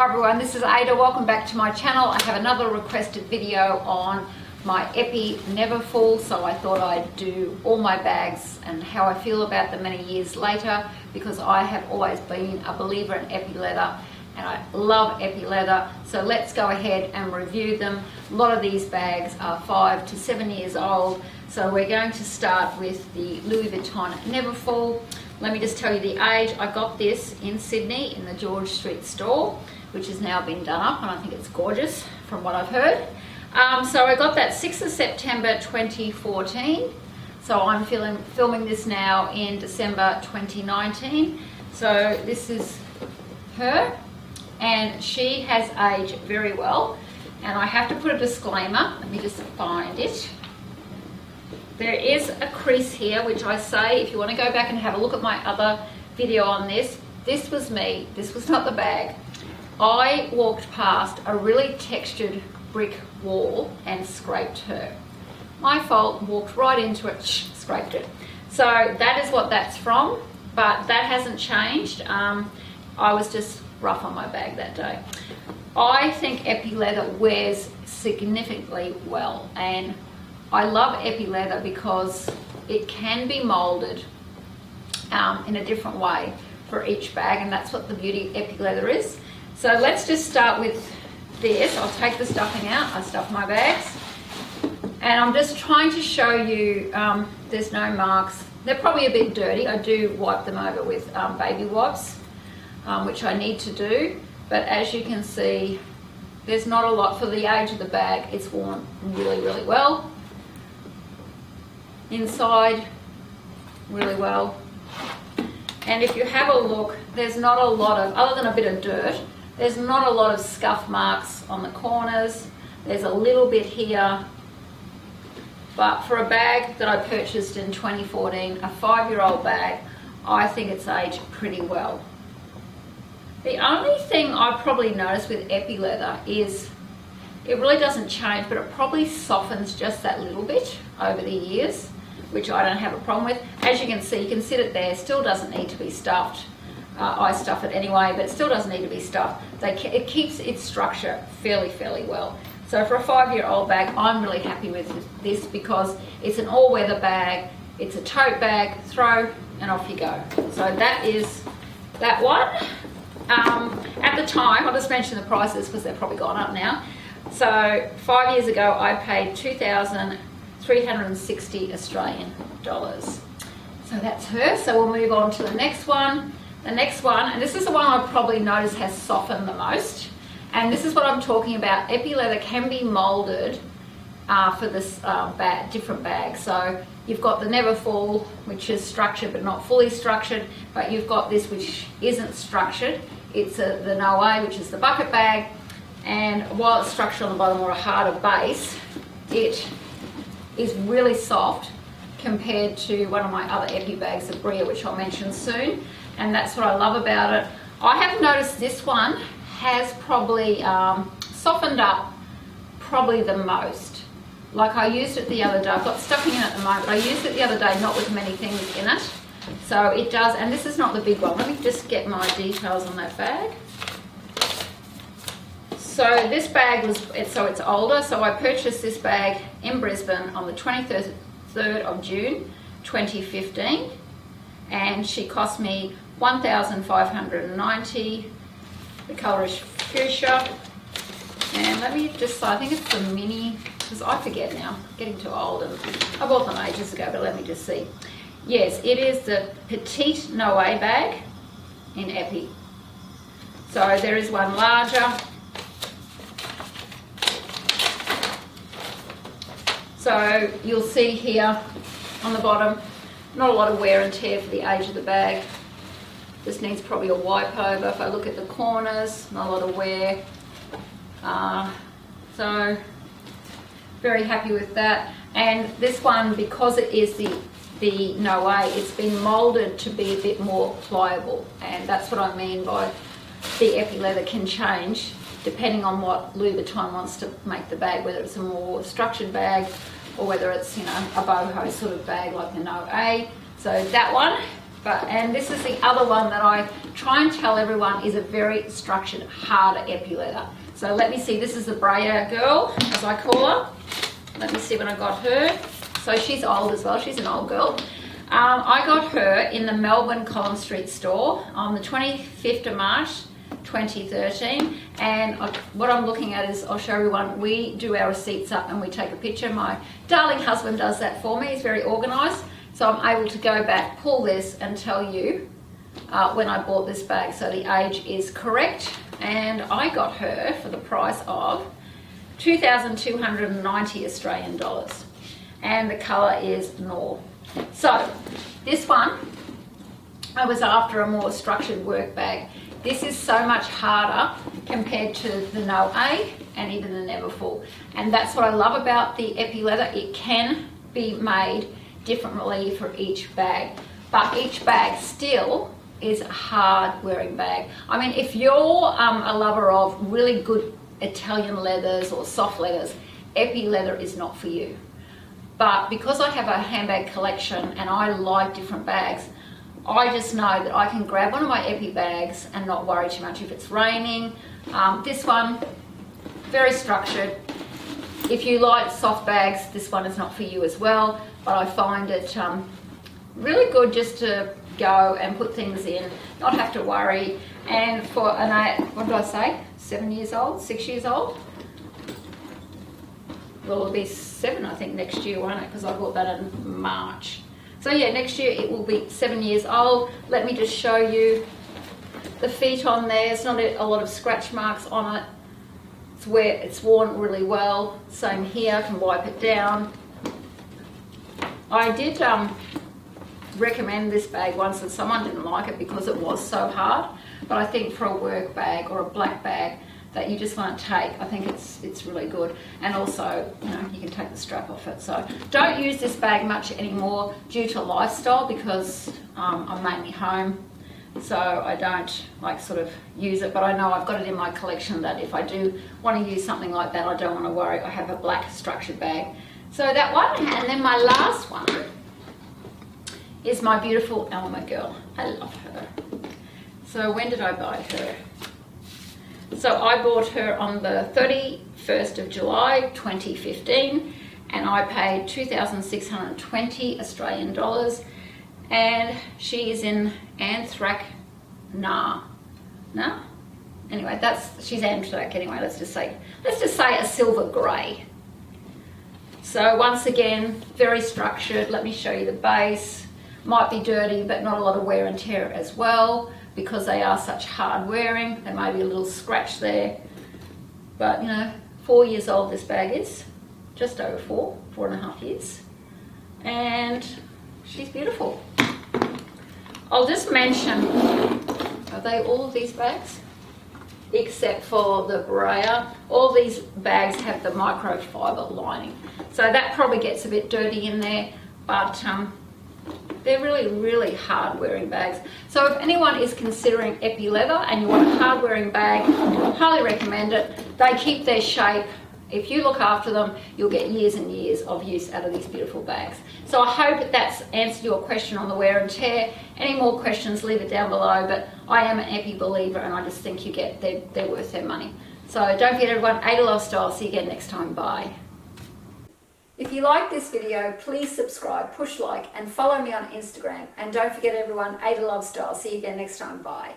Hi everyone, this is Ada. Welcome back to my channel. I have another requested video on my Epi Neverful, so I thought I'd do all my bags and how I feel about them many years later, because I have always been a believer in Epi Leather and I love Epi Leather. So let's go ahead and review them. A lot of these bags are 5 to 7 years old, so we're going to start with the Louis Vuitton Neverful. Let me just tell you the age. I got this in Sydney in the George Street store, which has now been done up, and I think it's gorgeous from what I've heard. So I got that 6th of September 2014. So I'm filming this now in December 2019. So this is her, and she has aged very well. And I have to put a disclaimer. Let me just find it. There is a crease here, which I say, if you want to go back and have a look at my other video on this, this was me. This was not the bag. I walked past a really textured brick wall and scraped her. My fault, walked right into it, scraped it. So that is what that's from, but that hasn't changed. I was just rough on my bag that day. I think Epi Leather wears significantly well, and I love Epi Leather because it can be molded in a different way for each bag, and that's what the beauty of Epi Leather is. So let's just start with this. I'll take the stuffing out. I stuff my bags, and I'm just trying to show you there's no marks. They're probably a bit dirty. I do wipe them over with baby wipes, which I need to do, but as you can see, there's not a lot for the age of the bag. It's worn really, really well. Inside, really well. And if you have a look, there's not a lot of, other than a bit of dirt, there's not a lot of scuff marks on the corners. There's a little bit here, but for a bag that I purchased in 2014, a 5-year-old bag, I think it's aged pretty well. The only thing I probably noticed with Epi Leather is it really doesn't change, but it probably softens just that little bit over the years, which I don't have a problem with. As you can see, you can sit it there, still doesn't need to be stuffed. I stuff it anyway, but it still doesn't need to be stuffed. It keeps its structure fairly well. So for a 5-year-old bag, I'm really happy with this because it's an all-weather bag, it's a tote bag, throw, and off you go. So that is that one. At the time, I'll just mention the prices because they've probably gone up now. So 5 years ago, I paid 2,360 Australian dollars. So that's her. So we'll move on to the next one. The next one, and this is the one I've probably noticed has softened the most. And this is what I'm talking about. Epi Leather can be molded for this different bag. So you've got the Neverful, which is structured but not fully structured, but you've got this which isn't structured. It's the Noe, which is the bucket bag, and while it's structured on the bottom or a harder base, it is really soft compared to one of my other Epi bags, the Brea, which I'll mention soon, and that's what I love about it. I have noticed this one has probably softened up probably the most. Like I used it the other day. I've got stuffing in it at the moment, but I used it the other day not with many things in it. So it does, and this is not the big one. Let me just get my details on that bag. So this bag was, so it's older. So I purchased this bag in Brisbane on the 23rd of June 2015, and she cost me $1,590. The colour is fuchsia, and let me just say, I think it's the mini, because I forget now, I'm getting too old, and I bought them ages ago, but let me just see. Yes, it is the petite Noe bag in Epi. So there is one larger. So you'll see here on the bottom, not a lot of wear and tear for the age of the bag. This needs probably a wipe over. If I look at the corners, not a lot of wear. So very happy with that. And this one, because it is the Noe, it's been molded to be a bit more pliable, and that's what I mean by the Epi Leather can change depending on what Louis Vuitton wants to make the bag, whether it's a more structured bag or whether it's, you know, a boho sort of bag like the Noe. So that one And this is the other one that I try and tell everyone is a very structured, harder Epi leather. So let me see, this is the Brea girl, as I call her. Let me see when I got her. So she's old as well, she's an old girl. I got her in the Melbourne Collins Street store on the 25th of March 2013, and what I'm looking at is, I'll show everyone, we do our receipts up and we take a picture. My darling husband does that for me, he's very organised, so I'm able to go back, pull this and tell you when I bought this bag, so the age is correct. And I got her for the price of 2,290 Australian dollars, and the colour is Nor. So this one, I was after a more structured work bag. This is so much harder compared to the No A and even the Neverful, and that's what I love about the Epi leather. It can be made differently for each bag, but each bag still is a hard wearing bag. I mean, if you're a lover of really good Italian leathers or soft leathers, Epi leather is not for you. But because I have a handbag collection and I like different bags, I just know that I can grab one of my Epi bags and not worry too much if it's raining. This one, very structured. If you like soft bags, this one is not for you as well, but I find it really good just to go and put things in, not have to worry. And for an, what did I say, 7 years old, 6 years old? Well, it'll be 7, I think, next year, won't it? Because I bought that in March. So yeah, next year it will be 7 years old. Let me just show you the feet on there. There's not a lot of scratch marks on it. It's where it's worn really well. Same here, I can wipe it down. I did recommend this bag once and someone didn't like it because it was so hard, but I think for a work bag or a black bag that you just want to take, I think it's really good. And also, you know, you can take the strap off it. So don't use this bag much anymore due to lifestyle, because I'm mainly home, so I don't like sort of use it, but I know I've got it in my collection that if I do want to use something like that, I don't want to worry. I have a black structured bag. So that one, and then my last one is my beautiful Alma girl. I love her. So when did I buy her? So I bought her on the 31st of July 2015, and I paid 2,620 Australian dollars, and she is in anthracite. Anyway, she's anthracite anyway. Let's just say a silver grey. So once again, very structured. Let me show you the base. Might be dirty, but not a lot of wear and tear as well, because they are such hard wearing. There may be a little scratch there, but you know, 4 years old this bag is, just over 4.5 years, and she's beautiful. I'll just mention, are they all of these bags? Except for the Brea, all these bags have the microfiber lining, so that probably gets a bit dirty in there, but they're really, really hard wearing bags. So if anyone is considering Epi leather and you want a hard wearing bag, I highly recommend it. They keep their shape. If you look after them, you'll get years and years of use out of these beautiful bags. So I hope that's answered your question on the wear and tear. Any more questions, leave it down below, but I am an Epi believer and I just think they're worth their money. So don't forget everyone, Ada Love Style. See you again next time. Bye. If you like this video, please subscribe, push like, and follow me on Instagram. And don't forget everyone, Ada Love Style. See you again next time. Bye.